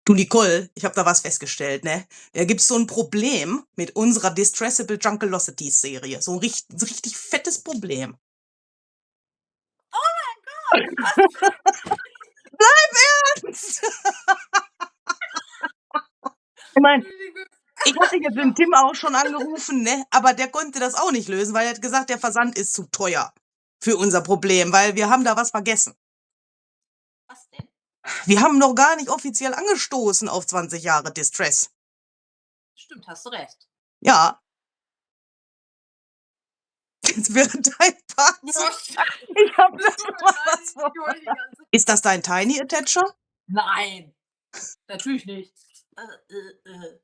Du Nicole, ich habe da was festgestellt, ne? Da gibt's so ein Problem mit unserer Distressable Junkolosities Serie. So 'n richtig fettes Problem. Ich meine, ich hatte jetzt den Tim auch schon angerufen, ne? Aber der konnte das auch nicht lösen, weil er hat gesagt, der Versand ist zu teuer für unser Problem, weil wir haben da was vergessen. Was denn? Wir haben noch gar nicht offiziell angestoßen auf 20 Jahre Distress. Stimmt, hast du recht. Ja. Jetzt wäre dein Part zu ich habe da noch mal was vor. Ist das dein Tiny Attacher? Nein, natürlich nicht.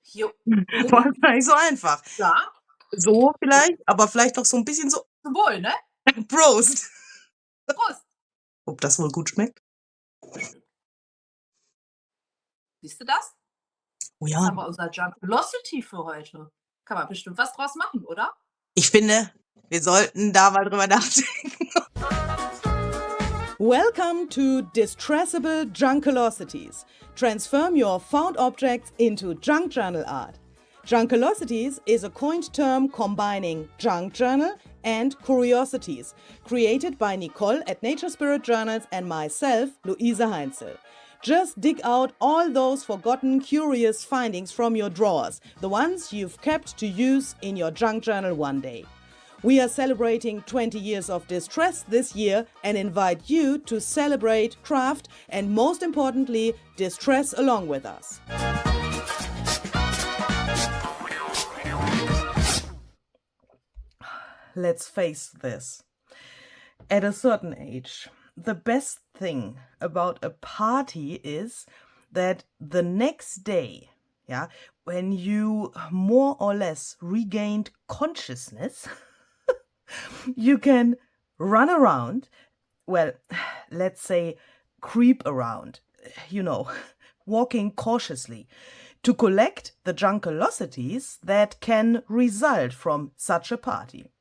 Hier War oben, gar nicht so einfach. ja, So vielleicht, aber vielleicht doch so 'n bisschen so Symbol, ne? Prost. Prost. Ob das wohl gut schmeckt? Siehst du das? Oh Jetzt ja. haben wir unser Junkolosity für heute. Kann man bestimmt was draus machen, oder? Ich finde, wir sollten da mal drüber nachdenken. Welcome to Distressable Junkolosities. Transform your found objects into junk journal art. Junkolosities is a coined term combining junk journal and curiosities, created by Nicole at Nature Spirit Journals and myself, Luise Heinzl. Just dig out all those forgotten curious findings from your drawers, the ones you've kept to use in your junk journal one day. We are celebrating 20 years of distress this year and invite you to celebrate, craft, and most importantly, distress along with us. Let's face this. At a certain age, the best thing about a party is that the next day, when you more or less regained consciousness, you can run around, well, let's say creep around, walking cautiously, to collect the junkolosities that can result from such a party.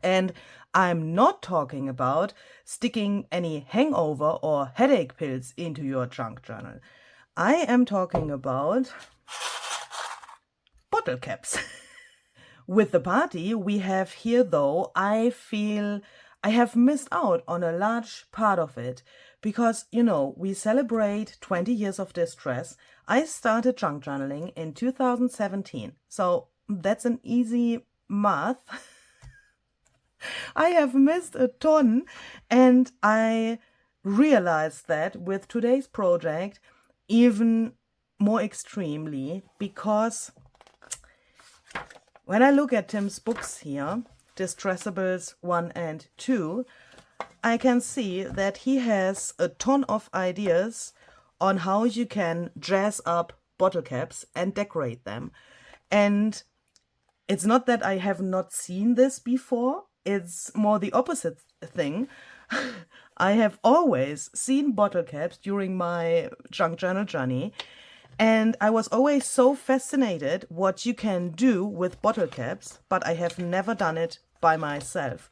And I'm not talking about sticking any hangover or headache pills into your junk journal. I am talking about bottle caps. With the party we have here, though, I feel I have missed out on a large part of it because, we celebrate 20 years of distress. I started junk journaling in 2017, so that's an easy math. I have missed a ton, and I realized that with today's project even more extremely, because when I look at Tim's books here, Distressables 1 and 2, I can see that he has a ton of ideas on how you can jazz up bottle caps and decorate them. And it's not that I have not seen this before, it's more the opposite thing. I have always seen bottle caps during my junk journal journey, and I was always so fascinated what you can do with bottle caps, but I have never done it by myself.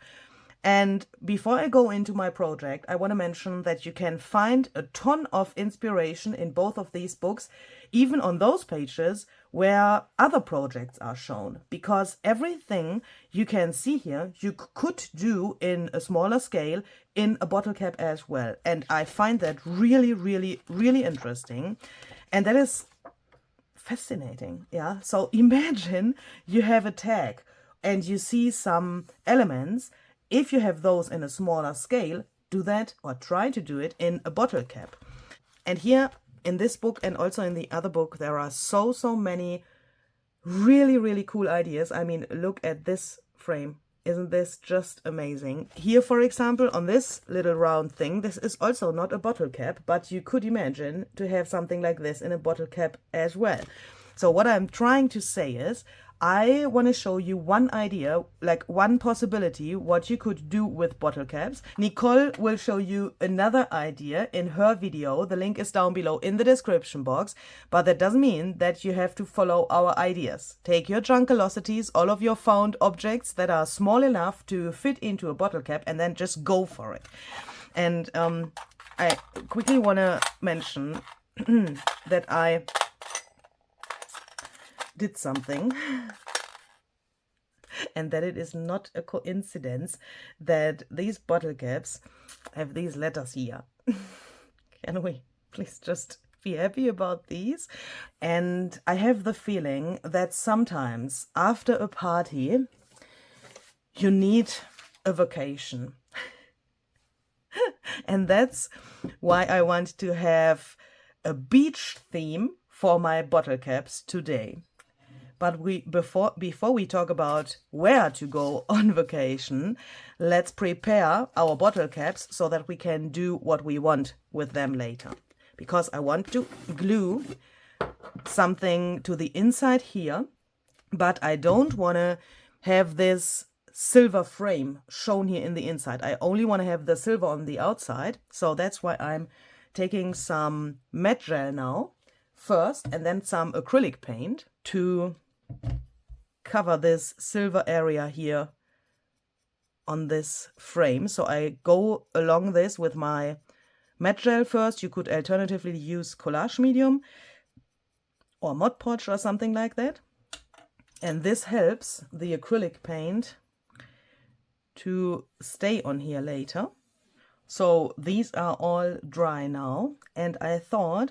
And before I go into my project, I want to mention that you can find a ton of inspiration in both of these books, even on those pages where other projects are shown, because everything you can see here you could do in a smaller scale in a bottle cap as well. And I find that really, really, really interesting. And that is fascinating. Yeah. So imagine you have a tag and you see some elements. If you have those in a smaller scale, do that or try to do it in a bottle cap. And here in this book and also in the other book, there are so many really, really cool ideas. I mean, look at this frame. Isn't this just amazing? Here, for example, on this little round thing, this is also not a bottle cap, but you could imagine to have something like this in a bottle cap as well. So what I'm trying to say is, I want to show you one idea, like one possibility, what you could do with bottle caps. Nicole will show you another idea in her video. The link is down below in the description box. But that doesn't mean that you have to follow our ideas. Take your junkolosities, all of your found objects that are small enough to fit into a bottle cap, and then just go for it. And I quickly want to mention that I did something and that it is not a coincidence that these bottle caps have these letters here. Can we please just be happy about these? And I have the feeling that sometimes after a party you need a vacation. And that's why I want to have a beach theme for my bottle caps today. But before we talk about where to go on vacation, let's prepare our bottle caps so that we can do what we want with them later. Because I want to glue something to the inside here, but I don't want to have this silver frame shown here in the inside. I only want to have the silver on the outside. So that's why I'm taking some matte gel now first and then some acrylic paint to cover this silver area here on this frame. So I go along this with my matte gel first. You could alternatively use collage medium or Mod Podge or something like that. And this helps the acrylic paint to stay on here later. So these are all dry now, and I thought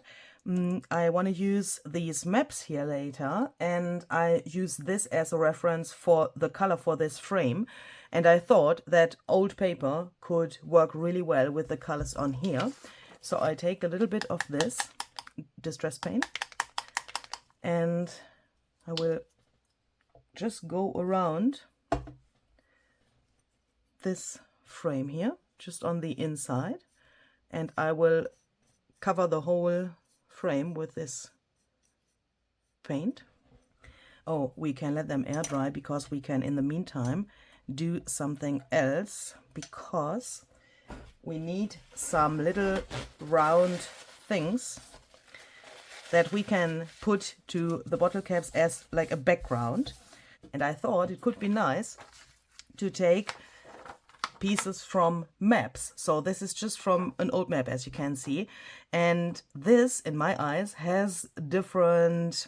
I want to use these maps here later, and I use this as a reference for the color for this frame, and I thought that old paper could work really well with the colors on here. So I take a little bit of this distress paint and I will just go around this frame here, just on the inside, and I will cover the whole frame with this paint. Oh, we can let them air dry because we can in the meantime do something else, because we need some little round things that we can put to the bottle caps as like a background. And I thought it could be nice to take pieces from maps. So this is just from an old map, as you can see, and this in my eyes has different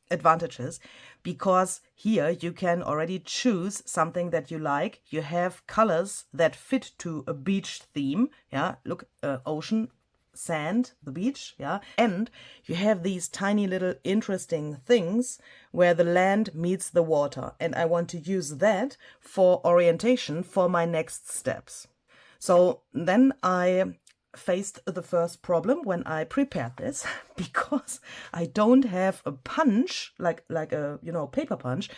advantages, because here you can already choose something that you like. You have colors that fit to a beach theme, yeah, look, ocean, sand, the beach, yeah, and you have these tiny little interesting things where the land meets the water, and I want to use that for orientation for my next steps. So then I faced the first problem when I prepared this, because I don't have a punch like a, you know, paper punch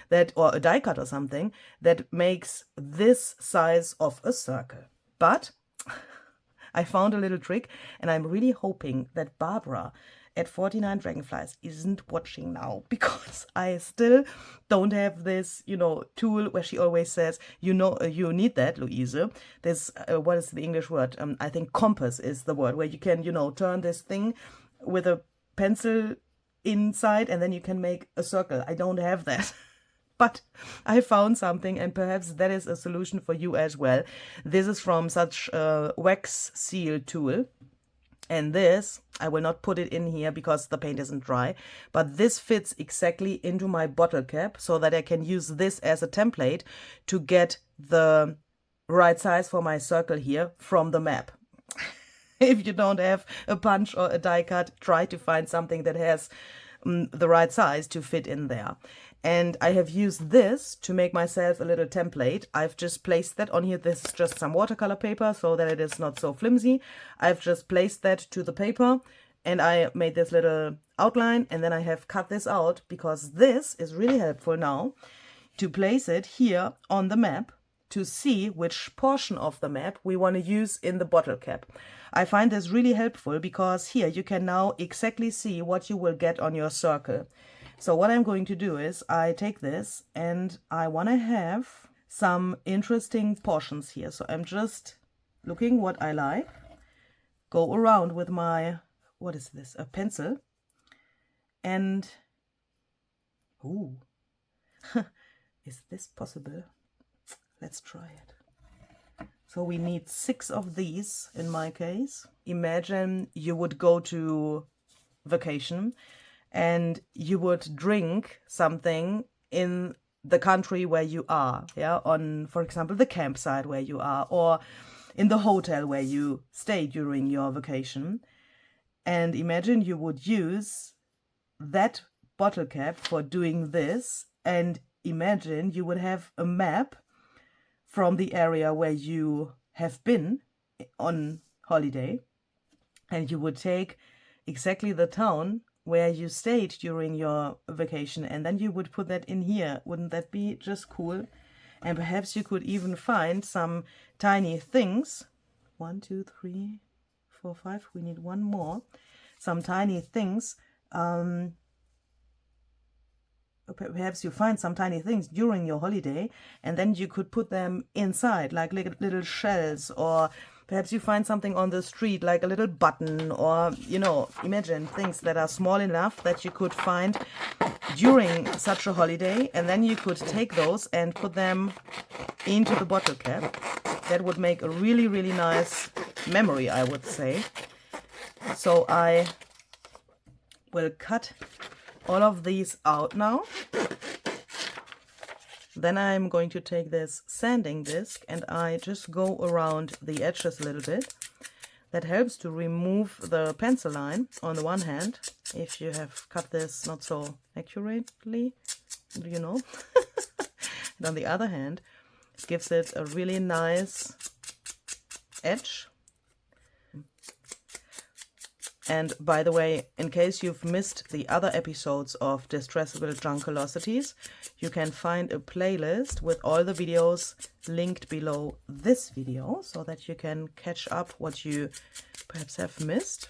that, or a die cut or something that makes this size of a circle. But I found a little trick, and I'm really hoping that Barbara at 49 Dragonflies isn't watching now, because I still don't have this, you know, tool where she always says, you know, you need that, Luise. This, what is the English word? I think compass is the word, where you can, you know, turn this thing with a pencil inside and then you can make a circle. I don't have that. But I found something, and perhaps that is a solution for you as well. This is from such a wax seal tool. And this, I will not put it in here because the paint isn't dry, but this fits exactly into my bottle cap so that I can use this as a template to get the right size for my circle here from the map. If you don't have a punch or a die cut, try to find something that has the right size to fit in there. And I have used this to make myself a little template. I've just placed that on here. This is just some watercolor paper so that it is not so flimsy. I've just placed that to the paper and I made this little outline, and then I have cut this out because this is really helpful now to place it here on the map to see which portion of the map we want to use in the bottle cap. I find this really helpful because here you can now exactly see what you will get on your circle. So what I'm going to do is I take this and I want to have some interesting portions here. So I'm just looking what I like, go around with my, what is this, a pencil, and, ooh, is this possible? Let's try it. So we need 6 of these in my case. Imagine you would go to vacation and you would drink something in the country where you are, yeah, on, for example, the campsite where you are, or in the hotel where you stay during your vacation. And imagine you would use that bottle cap for doing this, and imagine you would have a map from the area where you have been on holiday, and you would take exactly the town where you stayed during your vacation, and then you would put that in here. Wouldn't that be just cool? And perhaps you could even find some tiny things. 1, 2, 3, 4, 5. We need one more. Some tiny things. Perhaps you find some tiny things during your holiday, and then you could put them inside, like little shells, or perhaps you find something on the street, like a little button, or, you know, imagine things that are small enough that you could find during such a holiday, and then you could take those and put them into the bottle cap. That would make a really, really nice memory, I would say. So I will cut all of these out now. Then I'm going to take this sanding disc and I just go around the edges a little bit. That helps to remove the pencil line on the one hand, if you have cut this not so accurately, you know. And on the other hand, it gives it a really nice edge. And by the way, in case you've missed the other episodes of Distressable Junkolosities, you can find a playlist with all the videos linked below this video, so that you can catch up what you perhaps have missed.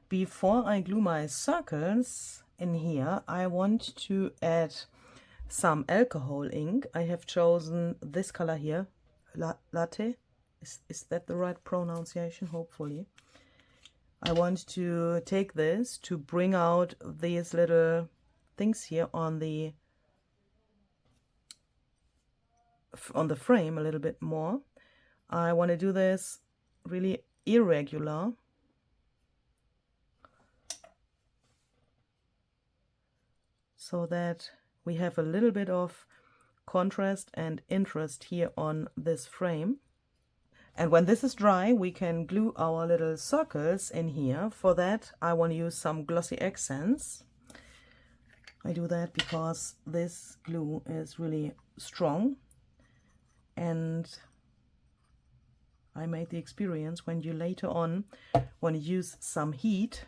Before I glue my circles in here, I want to add some alcohol ink. I have chosen this color here, latte. Is that the right pronunciation? Hopefully. I want to take this to bring out these little things here on the frame a little bit more. I want to do this really irregular. So that we have a little bit of contrast and interest here on this frame. And when this is dry, we can glue our little circles in here. For that, I want to use some glossy accents. I do that because this glue is really strong. And I made the experience when you later on want to use some heat,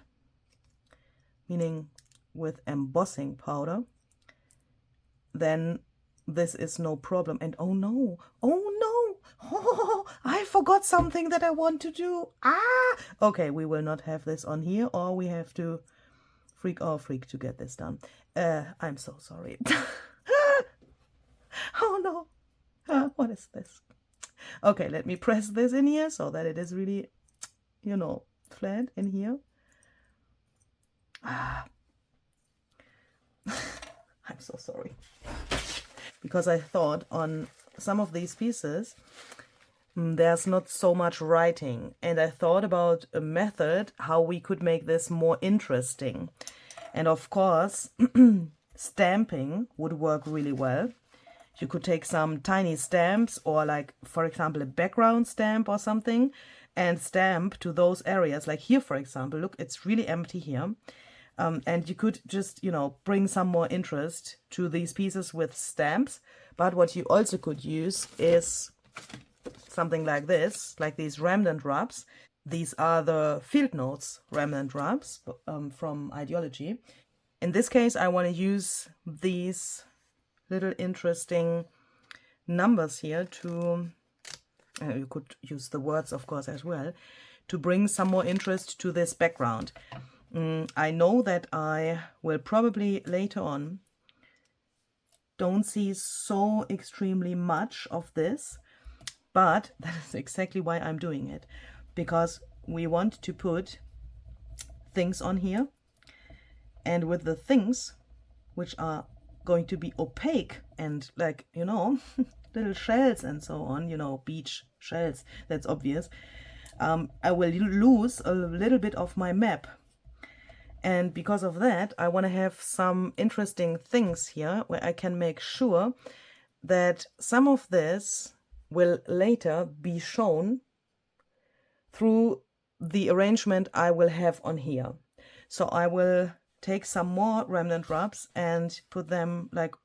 meaning with embossing powder, then this is no problem. And oh no, oh, I forgot something that I want to do. Okay, we will not have this on here, or we have to freak to get this done. I'm so sorry. Oh no, what is this? Okay, let me press this in here so that it is really, you know, flat in here. I'm so sorry. Because I thought on some of these pieces, there's not so much writing. And I thought about a method how we could make this more interesting. And of course, stamping would work really well. You could take some tiny stamps, or like, for example, a background stamp or something, and stamp to those areas. Like here, for example, look, it's really empty here. And you could just, you know, bring some more interest to these pieces with stamps. But what you also could use is something like this, like these remnant rubs. These are the field notes remnant rubs from Ideology. In this case, I want to use these little interesting numbers here to, you could use the words, of course, as well, to bring some more interest to this background. I know that I will probably later on don't see so extremely much of this, but that is exactly why I'm doing it, because we want to put things on here, and with the things which are going to be opaque and, like, you know, little shells and so on, you know, beach shells, that's obvious, I will lose a little bit of my map. And because of that, I want to have some interesting things here where I can make sure that some of this will later be shown through the arrangement I will have on here. So I will take some more remnant rubs and put them like,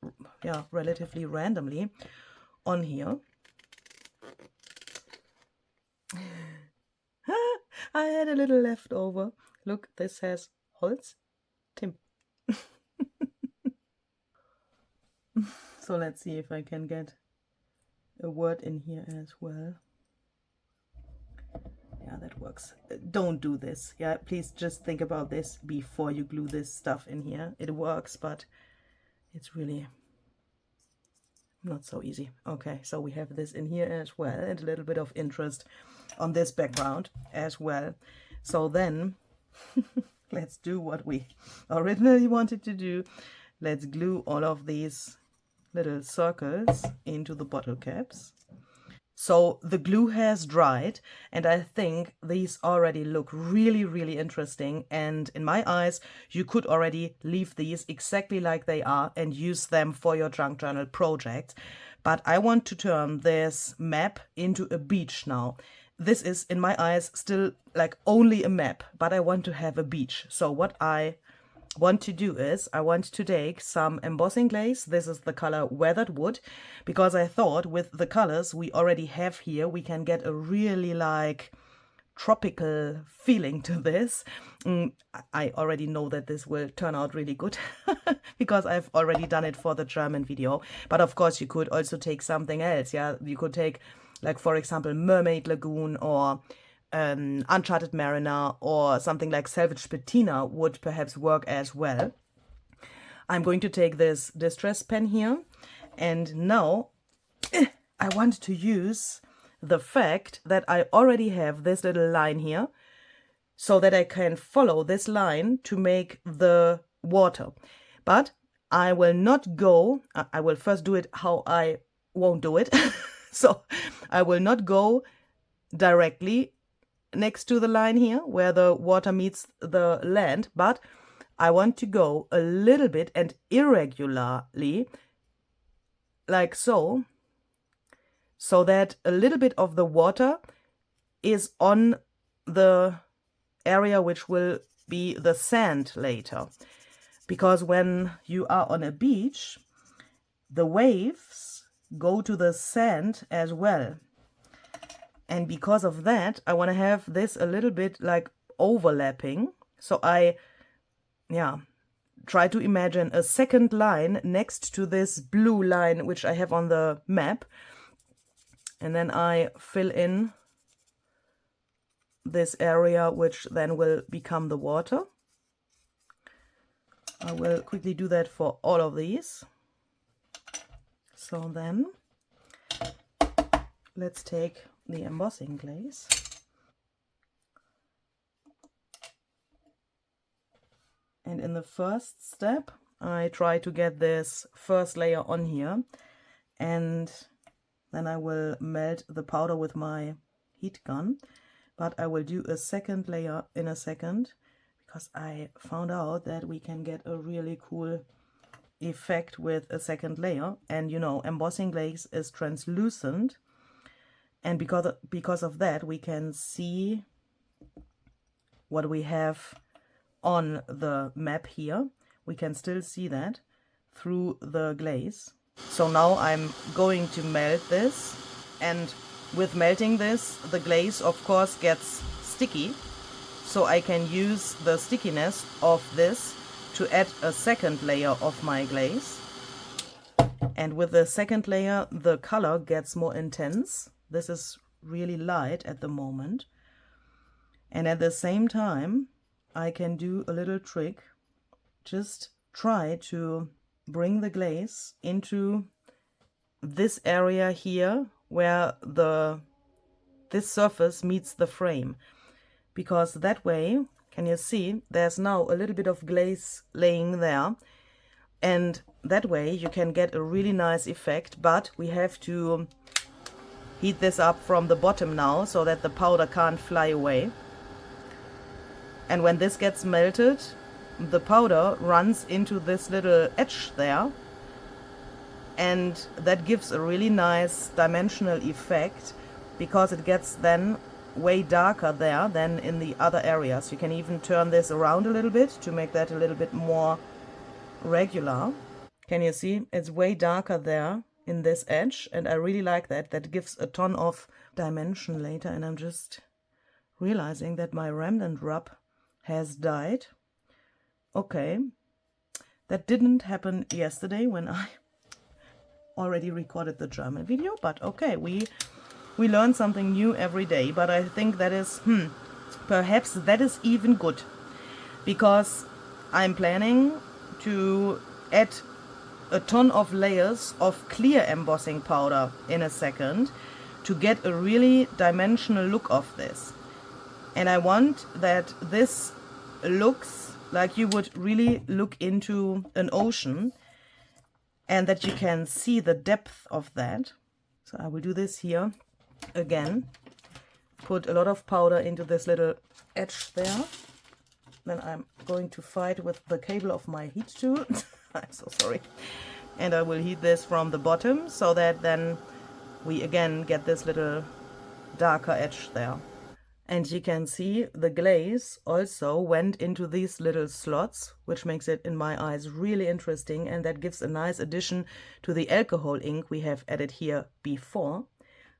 yeah, relatively randomly on here. I had a little leftover. Look, this has Holz, Tim. So let's see if I can get a word in here as well. Yeah, that works. Don't do this. Yeah, please just think about this before you glue this stuff in here. It works, but it's really not so easy. Okay, so we have this in here as well, and a little bit of interest on this background as well. So then let's do what we originally wanted to do. Let's glue all of these little circles into the bottle caps. So the glue has dried, and I think these already look really, really interesting. And in my eyes, you could already leave these exactly like they are and use them for your junk journal project. But I want to turn this map into a beach now. This is, in my eyes, still like only a map, but I want to have a beach. So what I want to do is I want to take some embossing glaze. This is the color Weathered Wood, because I thought with the colors we already have here, we can get a really like tropical feeling to this. I already know that this will turn out really good because I've already done it for the German video. But of course you could also take something else. Yeah, you could take, like, for example, Mermaid Lagoon, or Uncharted Mariner, or something like Salvage Patina would perhaps work as well. I'm going to take this distress pen here, and now I want to use the fact that I already have this little line here so that I can follow this line to make the water. But I will not go, I will first do it how I won't do it. So I will not go directly next to the line here where the water meets the land, but I want to go a little bit and irregularly, like so, so that a little bit of the water is on the area which will be the sand later. Because when you are on a beach, the waves go to the sand as well. And because of that, I want to have this a little bit like overlapping. So I, try to imagine a second line next to this blue line, which I have on the map. And then I fill in this area, which then will become the water. I will quickly do that for all of these. So then let's take the embossing glaze and in the first step I try to get this first layer on here, and then I will melt the powder with my heat gun, but I will do a second layer in a second because I found out that we can get a really cool effect with a second layer. And you know, embossing glaze is translucent, and because of that, we can see what we have on the map here. We can still see that through the glaze. So now I'm going to melt this, and with melting this, the glaze of course gets sticky. So I can use the stickiness of this to add a second layer of my glaze. And with the second layer, the color gets more intense. This is really light at the moment. And at the same time, I can do a little trick. Just try to bring the glaze into this area here where this surface meets the frame. Because that way, can you see, there's now a little bit of glaze laying there. And that way you can get a really nice effect, but we have to heat this up from the bottom now so that the powder can't fly away. And when this gets melted, the powder runs into this little edge there, and that gives a really nice dimensional effect because it gets then way darker there than in the other areas. You can even turn this around a little bit to make that a little bit more regular. Can you see? It's way darker there in this edge, and I really like that. That gives a ton of dimension later, and I'm just realizing that my remnant rub has died. Okay, that didn't happen yesterday when I already recorded the German video, but okay, we learn something new every day. But I think that is, perhaps that is even good, because I'm planning to add a ton of layers of clear embossing powder in a second to get a really dimensional look of this. And I want that this looks like you would really look into an ocean, and that you can see the depth of that. So I will do this here again. Put a lot of powder into this little edge there. Then I'm going to fight with the cable of my heat tool. I'm so sorry. And I will heat this from the bottom so that then we again get this little darker edge there. And you can see the glaze also went into these little slots, which makes it, in my eyes, really interesting. And that gives a nice addition to the alcohol ink we have added here before.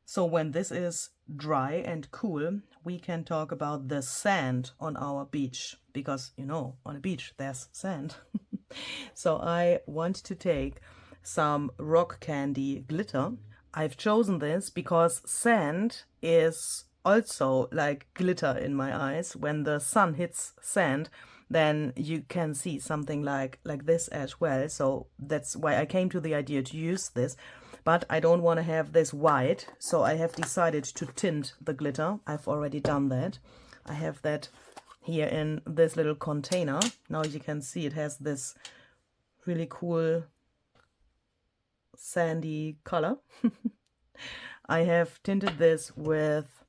So when this is dry and cool, we can talk about the sand on our beach. Because, you know, on a beach there's sand. So I want to take some rock candy glitter. I've chosen this because sand is also like glitter in my eyes. When the sun hits sand, then you can see something like this as well. So that's why I came to the idea to use this. But I don't want to have this white, so I have decided to tint the glitter. I've already done that. I have that here in this little container. Now you can see it has this really cool sandy color. I have tinted this with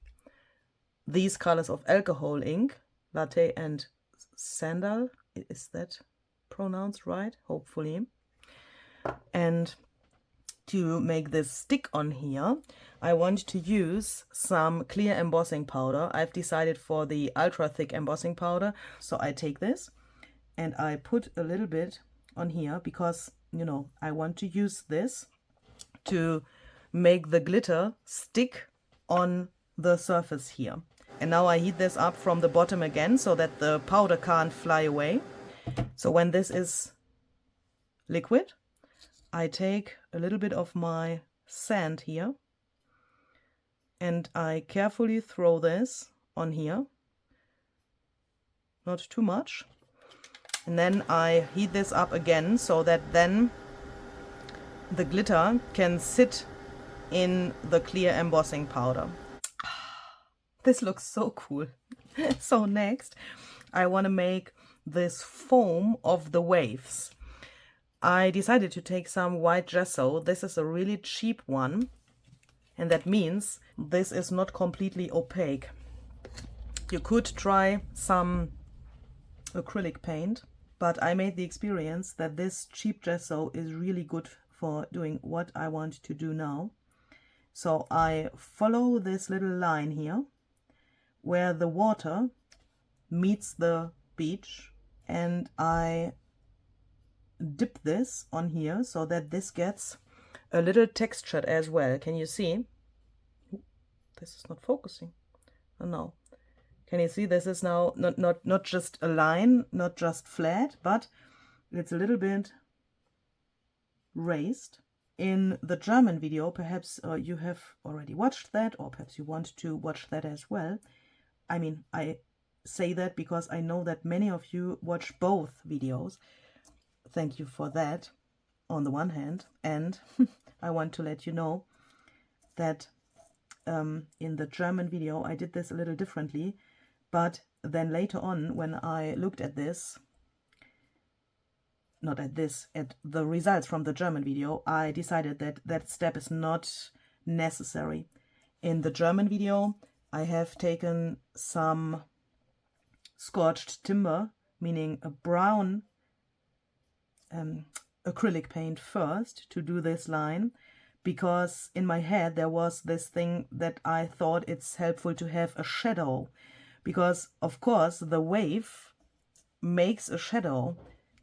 these colors of alcohol ink, latte and sandal. Is that pronounced right? Hopefully. And to make this stick on here, I want to use some clear embossing powder. I've decided for the ultra thick embossing powder. So I take this and I put a little bit on here because, you know, I want to use this to make the glitter stick on the surface here. And now I heat this up from the bottom again so that the powder can't fly away. So when this is liquid, I take a little bit of my sand here and I carefully throw this on here, not too much. And then I heat this up again so that then the glitter can sit in the clear embossing powder. This looks so cool. So next, I want to make this foam of the waves. I decided to take some white gesso. This is a really cheap one, and that means this is not completely opaque. You could try some acrylic paint, but I made the experience that this cheap gesso is really good for doing what I want to do now. So I follow this little line here where the water meets the beach, and I dip this on here so that this gets a little textured as well. Can you see? This is not focusing. Oh no. Can you see this is now not just a line, not just flat, but it's a little bit raised. In the German video, perhaps you have already watched that, or perhaps you want to watch that as well. I mean, I say that because I know that many of you watch both videos. Thank you for that, on the one hand. And I want to let you know that in the German video, I did this a little differently. But then later on, when I looked at this, not at this, at the results from the German video, I decided that that step is not necessary. In the German video, I have taken some scorched timber, meaning a brown acrylic paint first to do this line, because in my head there was this thing that I thought it's helpful to have a shadow, because of course the wave makes a shadow,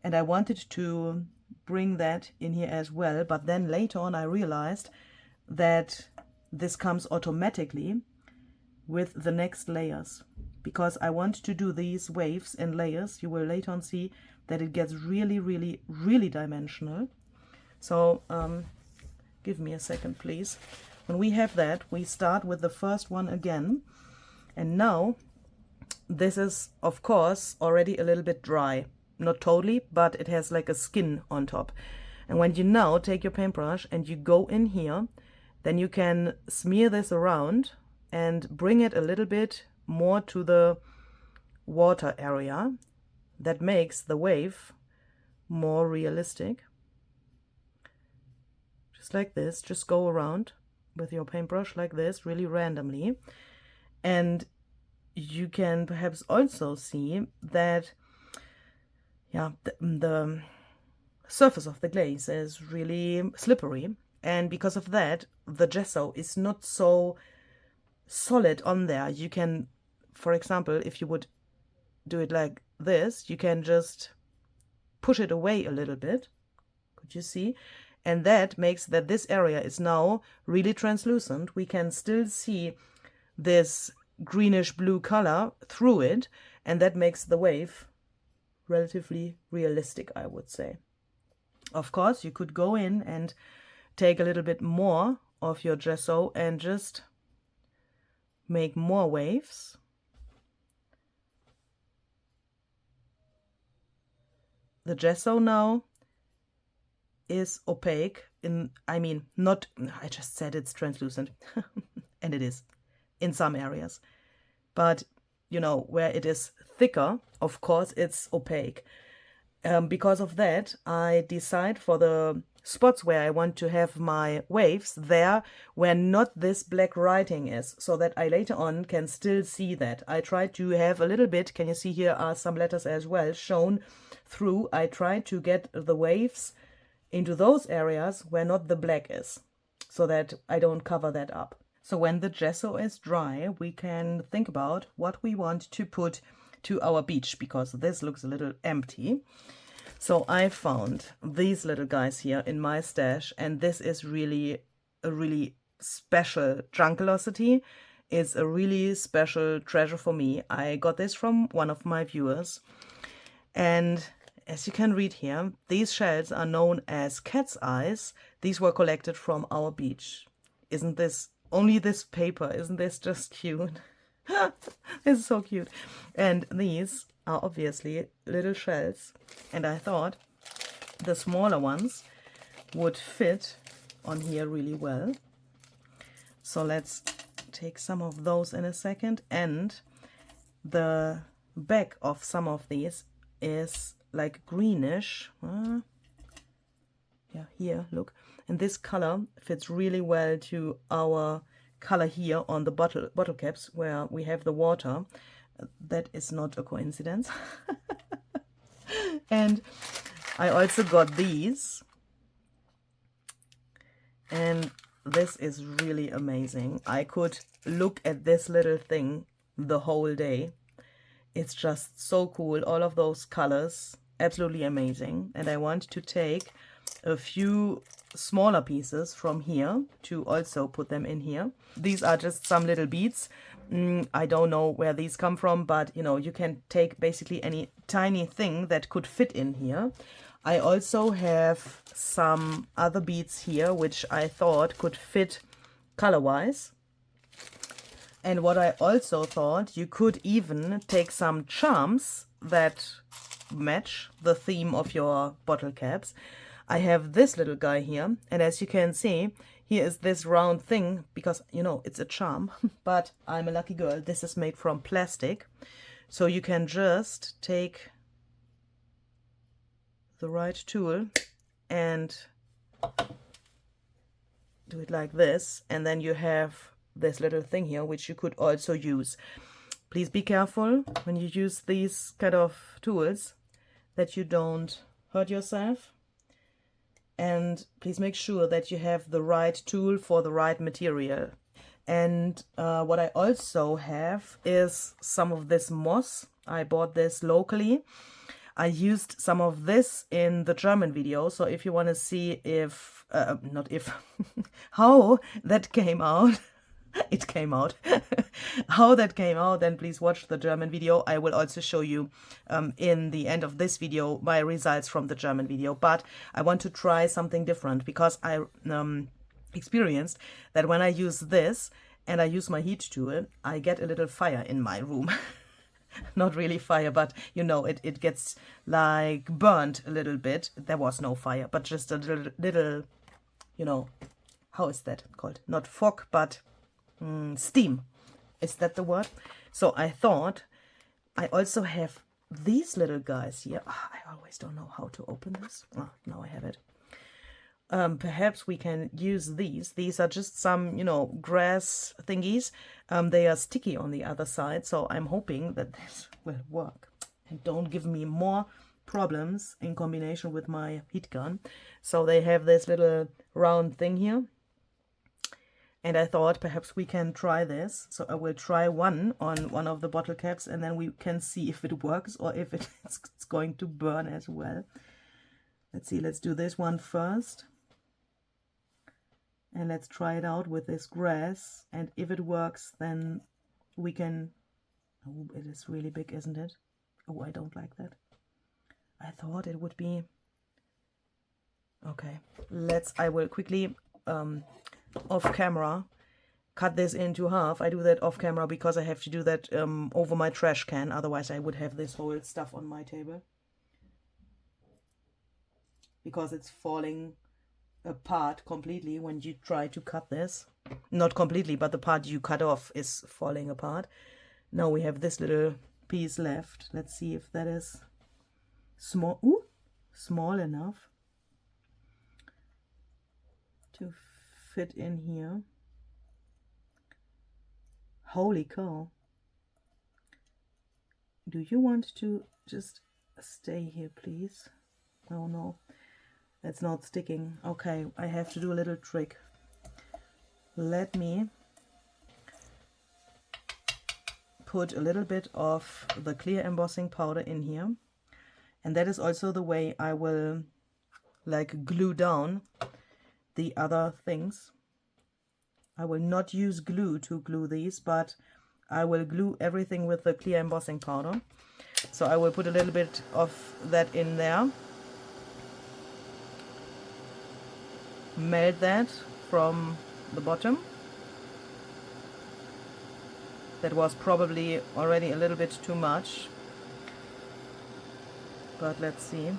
and I wanted to bring that in here as well. But then later on I realized that this comes automatically with the next layers, because I want to do these waves in layers. You will later on see that it gets really, really, really dimensional. So give me a second, please. When we have that, we start with the first one again. And now this is, of course, already a little bit dry. Not totally, but it has like a skin on top. And when you now take your paintbrush and you go in here, then you can smear this around and bring it a little bit more to the water area. That makes the wave more realistic. Just like this, just go around with your paintbrush like this, really randomly. And you can perhaps also see that, yeah, the surface of the glaze is really slippery. And because of that, the gesso is not so solid on there. You can, for example, if you would do it like this, you can just push it away a little bit. Could you see? And that makes that this area is now really translucent. We can still see this greenish blue color through it, and that makes the wave relatively realistic, I would say. Of course, you could go in and take a little bit more of your gesso and just make more waves. The gesso now is opaque I just said it's translucent and it is in some areas, but you know, where it is thicker, of course it's opaque. Because of that, I decide for the spots where I want to have my waves there where not this black writing is, so that I later on can still see that. I try to have a little bit, can you see here are some letters as well shown through. I try to get the waves into those areas where not the black is, so that I don't cover that up. So when the gesso is dry, we can think about what we want to put to our beach, because this looks a little empty. So I found these little guys here in my stash, and this is really a really special junkolosity. It's a really special treasure for me. I got this from one of my viewers, and as you can read here, these shells are known as cat's eyes. These were collected from our beach. Isn't this, only this paper, isn't this just cute? This is so cute. And these are obviously little shells, and I thought the smaller ones would fit on here really well. So let's take some of those in a second. And the back of some of these is like greenish. Yeah, here, look. And this color fits really well to our color here on the bottle caps where we have the water. That is not a coincidence. And I also got these, and this is really amazing. I could look at this little thing the whole day. It's just so cool. All of those colors, absolutely amazing. And I want to take a few smaller pieces from here to also put them in here. These are just some little beads. I don't know where these come from, but you know, you can take basically any tiny thing that could fit in here. I also have some other beads here which I thought could fit color-wise. And what I also thought, you could even take some charms that match the theme of your bottle caps. I have this little guy here, and as you can see, here is this round thing, because, you know, it's a charm, but I'm a lucky girl. This is made from plastic, so you can just take the right tool and do it like this, and then you have this little thing here which you could also use. Please be careful when you use these kind of tools that you don't hurt yourself, and please make sure that you have the right tool for the right material. And what I also have is some of this moss. I bought this locally. I used some of this in the German video, so if you want to see if, not if, how that came out, it came out, how that came out, then please watch the German video. I will also show you in the end of this video my results from the German video, but I want to try something different because I experienced that when I use this and I use my heat tool, I get a little fire in my room. Not really fire, but you know, it gets like burnt a little bit. There was no fire, but just a little, you know, how is that called? Not fog, but steam. Is that the word? So I thought I also have these little guys here. Oh, I always don't know how to open this. Oh, now I have it. Perhaps we can use these. These are just some, you know, grass thingies. They are sticky on the other side, so I'm hoping that this will work and don't give me more problems in combination with my heat gun. So they have this little round thing here. And I thought perhaps we can try this. So I will try one on one of the bottle caps, and then we can see if it works or if it's going to burn as well. Let's see, let's do this one first. And let's try it out with this grass. And if it works, then we can... Oh, it is really big, isn't it? Oh, I don't like that. I thought it would be... Okay, I will quickly, off camera, cut this into half. I do that off camera because I have to do that over my trash can. Otherwise, I would have this whole stuff on my table. Because it's falling apart completely when you try to cut this. Not completely, but the part you cut off is falling apart. Now we have this little piece left. Let's see if that is small. Ooh, small enough to fit in here. Holy cow. Do you want to just stay here, please? Oh no. It's not sticking. Okay, I have to do a little trick. Let me put a little bit of the clear embossing powder in here. And that is also the way I will like glue down the other things. I will not use glue to glue these, but I will glue everything with the clear embossing powder. So I will put a little bit of that in there. Melt that from the bottom. That was probably already a little bit too much, but let's see.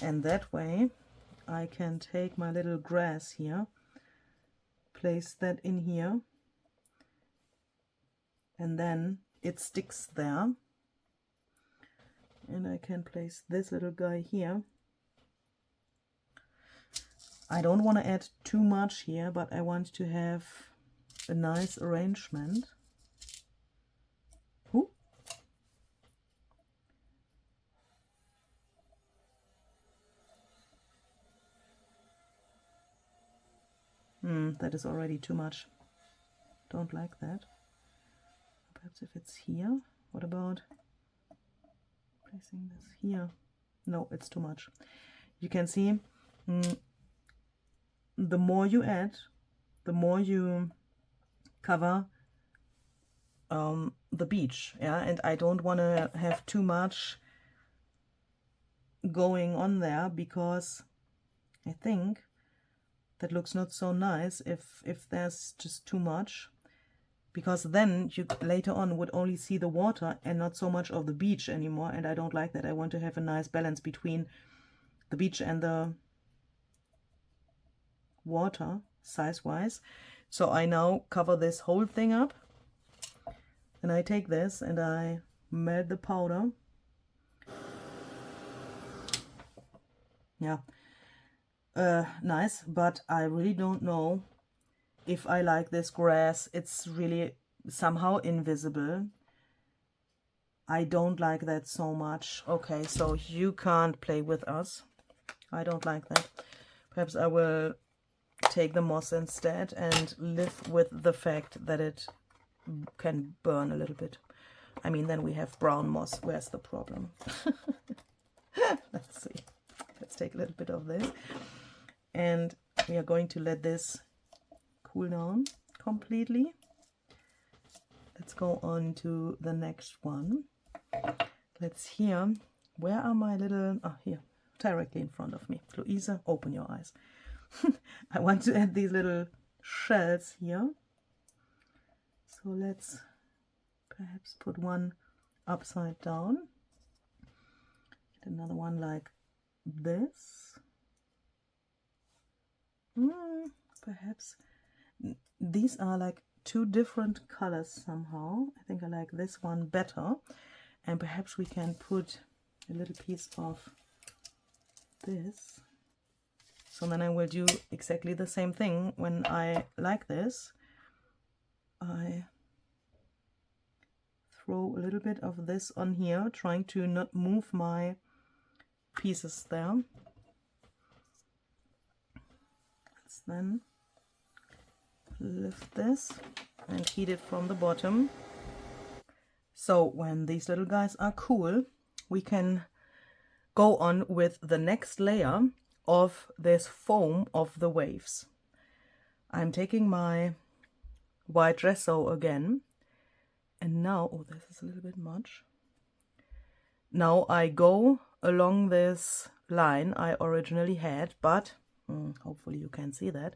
And that way I can take my little grass here, place that in here, and then it sticks there. And I can place this little guy here. I don't want to add too much here, but I want to have a nice arrangement. Ooh. That is already too much. Don't like that. Perhaps if it's here. What about placing this here? No, it's too much. You can see the more you add, the more you cover the beach, yeah, and I don't want to have too much going on there because I think that looks not so nice if there's just too much, because then you later on would only see the water and not so much of the beach anymore, and I don't like that. I want to have a nice balance between the beach and the water size-wise. So I now cover this whole thing up, and I take this and I melt the powder yeah, nice, but I really don't know if I like this grass. It's really somehow invisible. I don't like that so much. Okay, so you can't play with us. I don't like that. Perhaps I will take the moss instead and live with the fact that it can burn a little bit. I mean, then we have brown moss. Where's the problem? Let's see. Let's take a little bit of this. And we are going to let this cool down completely. Let's go on to the next one. Let's hear. Where are my little... Oh, here. Directly in front of me. Luise, open your eyes. I want to add these little shells here. So let's perhaps put one upside down. Get another one like this. Perhaps these are like two different colors somehow. I think I like this one better. And perhaps we can put a little piece of this. So then I will do exactly the same thing. When I like this, I throw a little bit of this on here, trying to not move my pieces there. Let's then lift this and heat it from the bottom. So when these little guys are cool, we can go on with the next layer of this foam of the waves. I'm taking my white gesso again, and now, oh, this is a little bit much. Now I go along this line I originally had, but hopefully you can see that.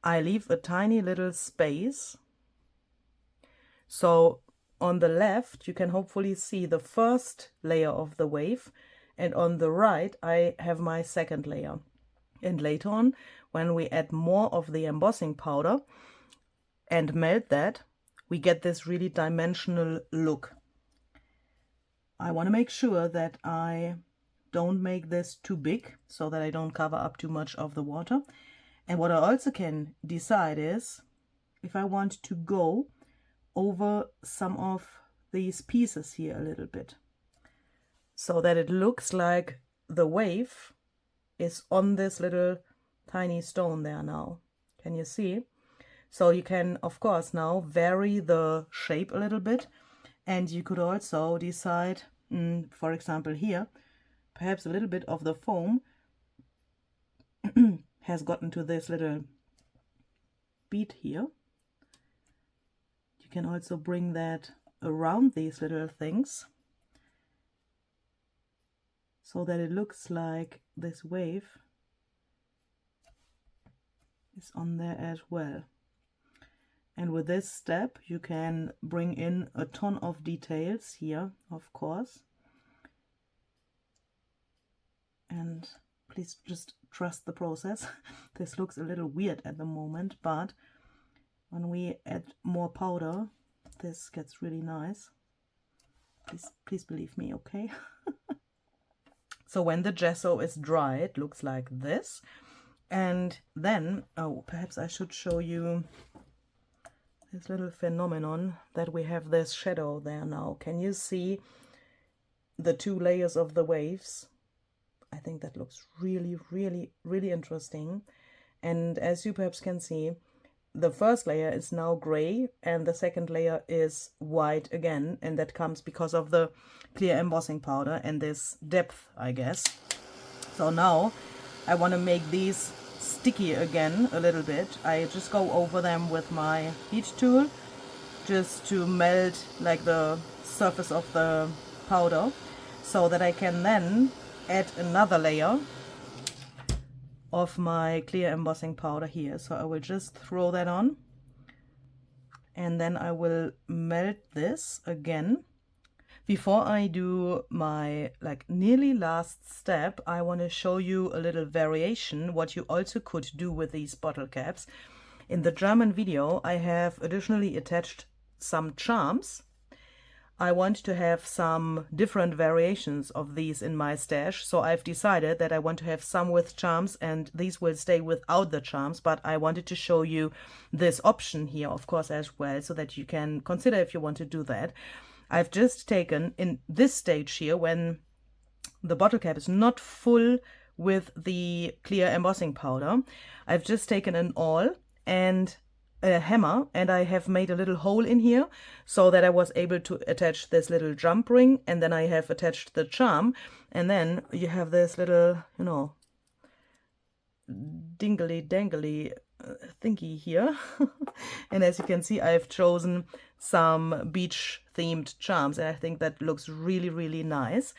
I leave a tiny little space. So on the left, you can hopefully see the first layer of the wave, and on the right, I have my second layer. And later on, when we add more of the embossing powder and melt that, we get this really dimensional look. I want to make sure that I don't make this too big so that I don't cover up too much of the water. And what I also can decide is if I want to go over some of these pieces here a little bit, so that it looks like the wave is on this little tiny stone there now. Can you see? So you can, of course, now vary the shape a little bit. And you could also decide, for example here, perhaps a little bit of the foam has gotten to this little bead here. You can also bring that around these little things, so that it looks like this wave is on there as well. And with this step, you can bring in a ton of details here, of course. And please just trust the process. This looks a little weird at the moment, but when we add more powder, this gets really nice. Please believe me, okay? So when the gesso is dry, it looks like this. And then, oh, perhaps I should show you this little phenomenon that we have this shadow there now. Can you see the two layers of the waves? I think that looks really, really, really interesting. And as you perhaps can see, the first layer is now gray and the second layer is white again, and that comes because of the clear embossing powder and this depth, I guess. So now I want to make these sticky again a little bit. I just go over them with my heat tool just to melt like the surface of the powder, so that I can then add another layer of my clear embossing powder here. So I will just throw that on, and then I will melt this again. Before I do my nearly last step, I want to show you a little variation what you also could do with these bottle caps. In the German video I have additionally attached some charms. I want to have some different variations of these in my stash, so I've decided that I want to have some with charms and these will stay without the charms, but I wanted to show you this option here, of course, as well, so that you can consider if you want to do that. I've just taken, in this stage here, when the bottle cap is not full with the clear embossing powder, I've just taken an awl and a hammer, and I have made a little hole in here so that I was able to attach this little jump ring, and then I have attached the charm, and then you have this little, you know, dingly dangly thingy here. And as you can see, I've chosen some beach themed charms, and I think that looks really, really nice.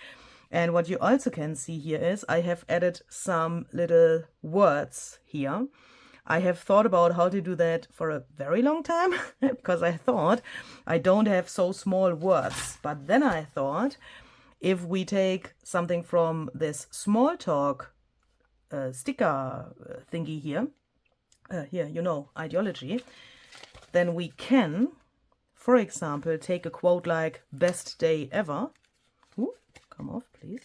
And what you also can see here is I have added some little words here. I have thought about how to do that for a very long time because I thought I don't have so small words. But then I thought if we take something from this small talk sticker thingy here, you know, ideology, then we can, for example, take a quote like "best day ever." Ooh, come off, please.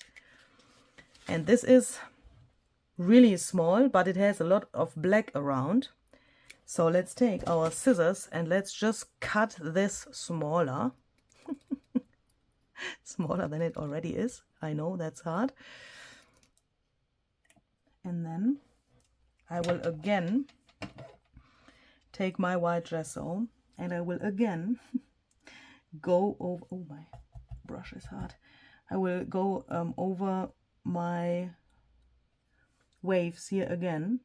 And this is really small, but it has a lot of black around. So let's take our scissors and let's just cut this smaller. Smaller than it already is. I know that's hard. And then I will again take my white gesso and I will again go over, oh, my brush is hard. I will go over my waves here again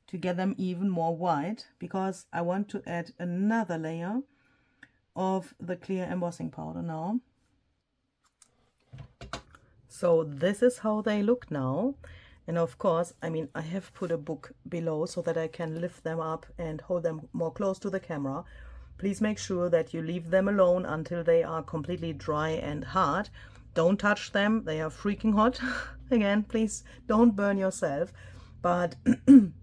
to get them even more white, because I want to add another layer of the clear embossing powder now. So this is how they look now. And of course, I mean, I have put a book below so that I can lift them up and hold them more close to the camera. Please make sure that you leave them alone until they are completely dry and hard. Don't touch them, they are freaking hot. Again, please don't burn yourself. But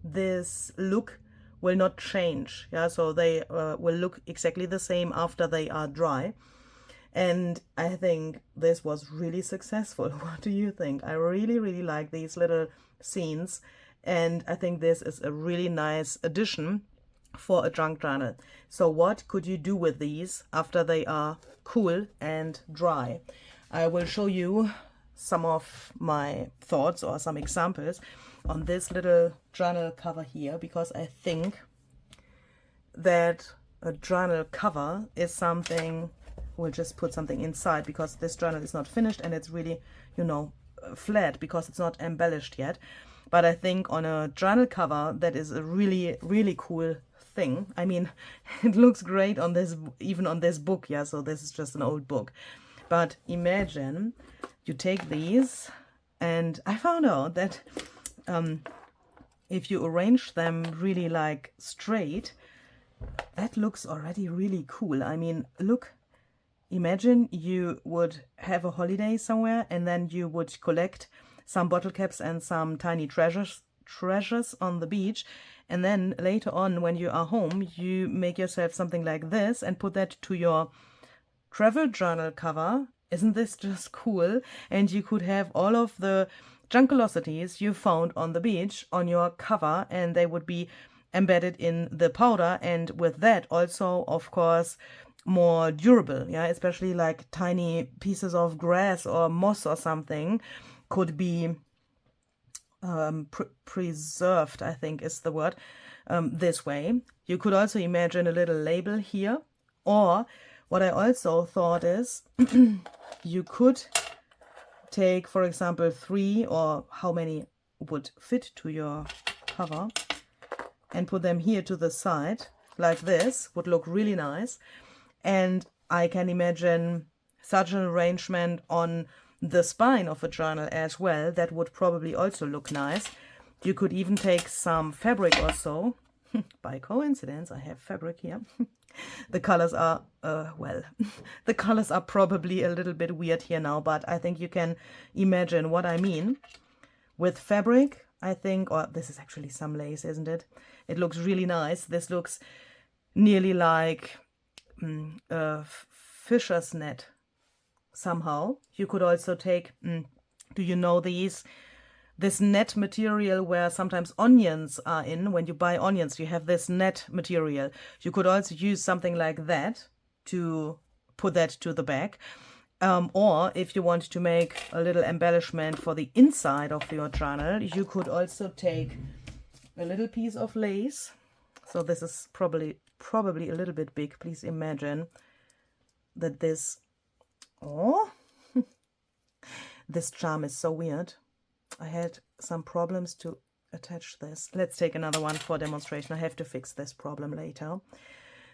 this look will not change. Yeah, so they will look exactly the same after they are dry. And I think this was really successful. What do you think? I really, really like these little scenes. And I think this is a really nice addition for a junk journal. So what could you do with these after they are cool and dry? I will show you some of my thoughts or some examples on this little journal cover here, because I think that a journal cover is something, we'll just put something inside because this journal is not finished and it's really, you know, flat because it's not embellished yet. But I think on a journal cover that is a really, really cool thing. I mean, it looks great on this, even on this book, yeah, so this is just an old book. But imagine you take these, and I found out that if you arrange them really like straight, that looks already really cool. I mean, look, imagine you would have a holiday somewhere and then you would collect some bottle caps and some tiny treasures on the beach, and then later on when you are home you make yourself something like this and put that to your travel journal cover. Isn't this just cool? And you could have all of the junkolosities you found on the beach on your cover, and they would be embedded in the powder, and with that also, of course, more durable. Yeah, especially like tiny pieces of grass or moss or something could be preserved, I think is the word, this way. You could also imagine a little label here, or what I also thought is you could take, for example, 3 or how many would fit to your cover and put them here to the side like this. Would look really nice. And I can imagine such an arrangement on the spine of a journal as well. That would probably also look nice. You could even take some fabric or so. By coincidence, I have fabric here. The colors are, well, the colors are probably a little bit weird here now, but I think you can imagine what I mean. With fabric, I think, or this is actually some lace, isn't it? It looks really nice. This looks nearly like a fisher's net somehow. You could also take, do you know this net material where sometimes onions are in? When you buy onions, you have this net material. You could also use something like that to put that to the back. Or if you want to make a little embellishment for the inside of your journal, you could also take a little piece of lace. So this is probably a little bit big. Please imagine that this, oh, this charm is so weird. I had some problems to attach this. Let's take another one for demonstration. I have to fix this problem later.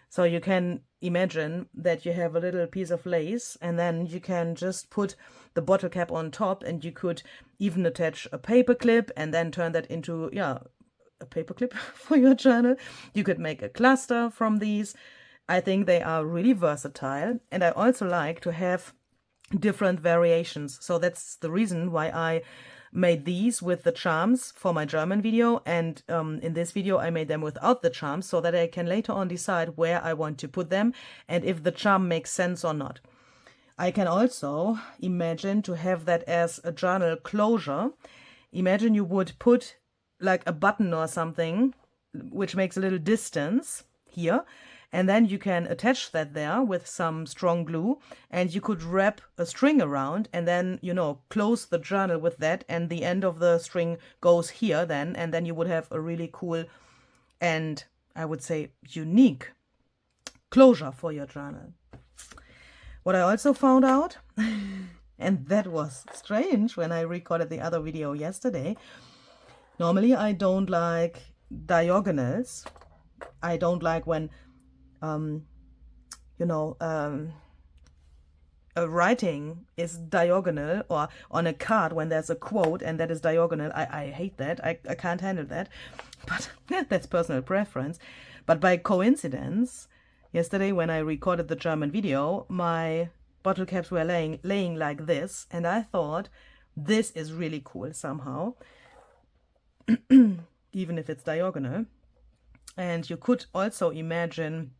So you can imagine that you have a little piece of lace, and then you can just put the bottle cap on top, and you could even attach a paper clip and then turn that into, yeah, a paper clip for your journal. You could make a cluster from these. I think they are really versatile, and I also like to have different variations. So that's the reason why I made these with the charms for my German video, and in this video I made them without the charms, so that I can later on decide where I want to put them and if the charm makes sense or not. I can also imagine to have that as a journal closure. Imagine you would put like a button or something which makes a little distance here, and then you can attach that there with some strong glue, and you could wrap a string around and then, you know, close the journal with that, and the end of the string goes here then, and then you would have a really cool and, I would say, unique closure for your journal. What I also found out, and that was strange when I recorded the other video yesterday, normally I don't like diagonals. I don't like when a writing is diagonal, or on a card when there's a quote and that is diagonal. I hate that. I can't handle that. But that's personal preference. But by coincidence, yesterday when I recorded the German video, my bottle caps were laying like this, and I thought this is really cool somehow, even if it's diagonal. And you could also imagine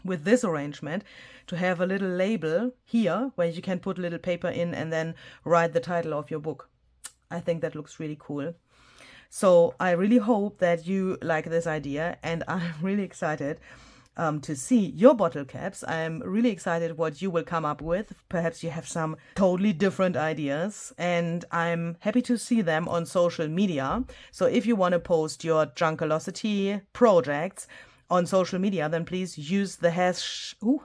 with this arrangement to have a little label here where you can put a little paper in and then write the title of your book. I think that looks really cool. So I really hope that you like this idea, and I'm really excited to see your bottle caps. I'm really excited what you will come up with. Perhaps you have some totally different ideas, and I'm happy to see them on social media. So if you want to post your Junkolosity projects on social media, then please use the hashtag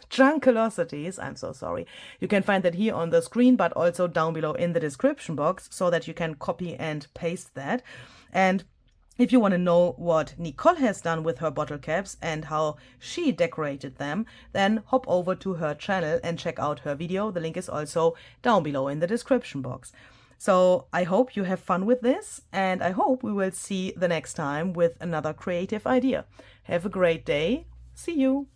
Junkolosities. I'm so sorry. You can find that here on the screen, but also down below in the description box, so that you can copy and paste that. And if you want to know what Nicole has done with her bottle caps and how she decorated them, then hop over to her channel and check out her video. The link is also down below in the description box. So I hope you have fun with this, and I hope we will see the next time with another creative idea. Have a great day. See you.